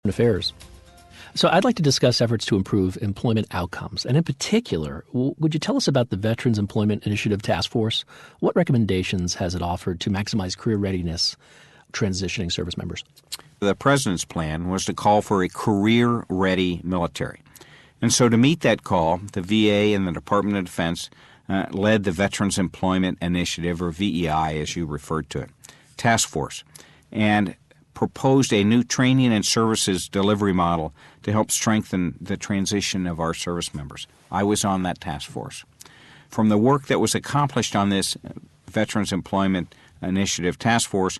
Affairs. So I'd like to discuss efforts to improve employment outcomes. And in particular, would you tell us about the Veterans Employment Initiative Task Force? What recommendations has it offered to maximize career readiness transitioning service members? The President's plan was to call for a career-ready military. And so to meet that call, the VA and the Department of Defense led the Veterans Employment Initiative, or VEI as you referred to it, task force, and proposed a new training and services delivery model to help strengthen the transition of our service members. I was on that task force. From the work that was accomplished on this Veterans Employment Initiative task force,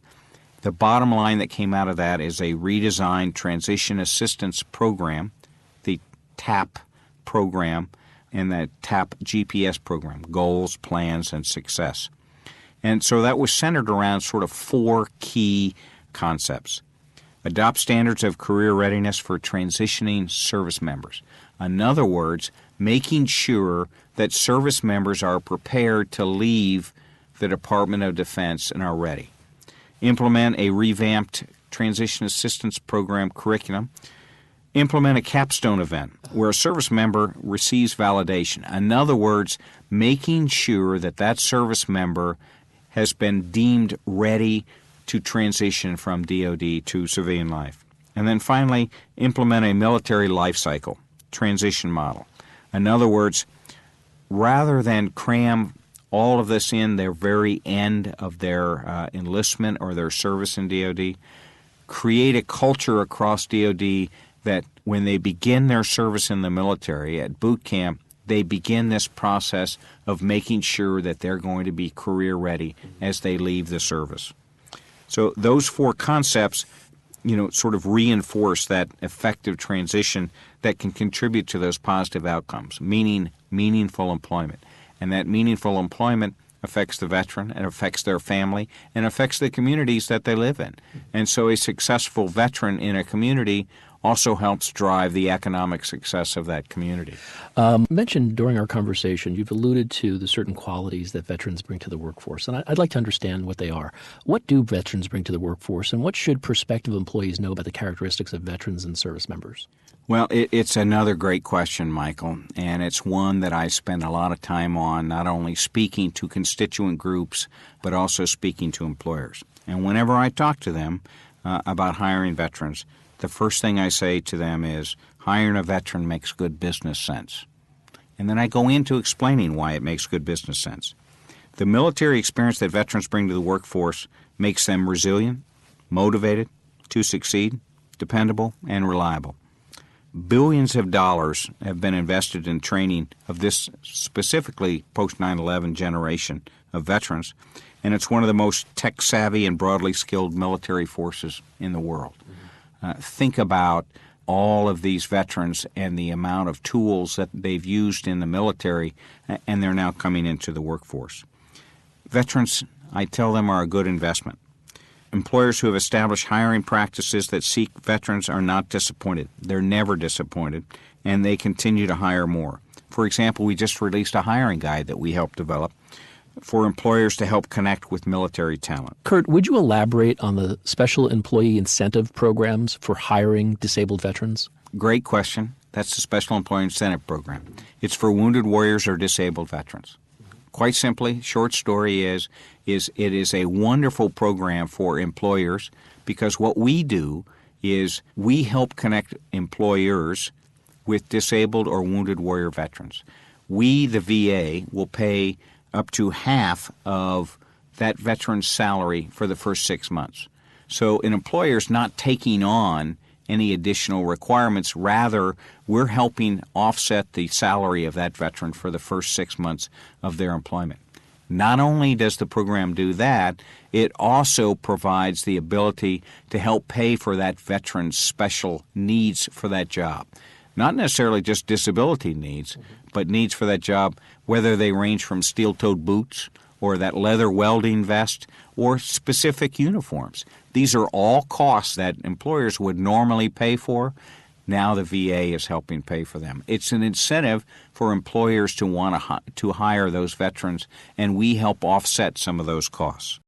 the bottom line that came out of that is a redesigned Transition Assistance Program, the TAP program, and the TAP GPS program, Goals, Plans, and Success. And so that was centered around sort of four key concepts. Adopt standards of career readiness for transitioning service members. In other words, making sure that service members are prepared to leave the Department of Defense and are ready. Implement a revamped Transition Assistance Program curriculum. Implement a capstone event where a service member receives validation. In other words, making sure that that service member has been deemed ready to transition from DoD to civilian life. And then finally, implement a military life cycle transition model. In other words, rather than cram all of this in their very end of their enlistment or their service in DoD, create a culture across DoD that when they begin their service in the military at boot camp, they begin this process of making sure that they're going to be career ready as they leave the service. So those four concepts, sort of reinforce that effective transition that can contribute to those positive outcomes, meaning meaningful employment. And that meaningful employment affects the veteran, and affects their family, and affects the communities that they live in. And so a successful veteran in a community also helps drive the economic success of that community. Mentioned during our conversation, you've alluded to the certain qualities that veterans bring to the workforce, and I'd like to understand what they are. What do veterans bring to the workforce, and what should prospective employees know about the characteristics of veterans and service members? Well, it's another great question, Michael, and it's one that I spend a lot of time on, not only speaking to constituent groups, but also speaking to employers. And whenever I talk to them about hiring veterans, the first thing I say to them is, hiring a veteran makes good business sense. And then I go into explaining why it makes good business sense. The military experience that veterans bring to the workforce makes them resilient, motivated to succeed, dependable, and reliable. Billions of dollars have been invested in training of this specifically post-9/11 generation of veterans, and it's one of the most tech-savvy and broadly skilled military forces in the world. Think about all of these veterans and the amount of tools that they've used in the military, and they're now coming into the workforce. Veterans, I tell them, are a good investment. Employers who have established hiring practices that seek veterans are not disappointed. They're never disappointed, and they continue to hire more. For example, we just released a hiring guide that we helped develop for employers to help connect with military talent. Curt, would you elaborate on the special employee incentive programs for hiring disabled veterans? Great question. That's the Special Employee Incentive Program. It's for wounded warriors or disabled veterans. Quite simply, short story is it is a wonderful program for employers, because what we do is we help connect employers with disabled or wounded warrior veterans. We, the VA, will pay up to half of that veteran's salary for the first 6 months. So an employer's not taking on any additional requirements. Rather, we're helping offset the salary of that veteran for the first 6 months of their employment. Not only does the program do that, it also provides the ability to help pay for that veteran's special needs for that job. Not necessarily just disability needs, but needs for that job, whether they range from steel-toed boots or that leather welding vest or specific uniforms. These are all costs that employers would normally pay for. Now the VA is helping pay for them. It's an incentive for employers to want to hire those veterans, and we help offset some of those costs.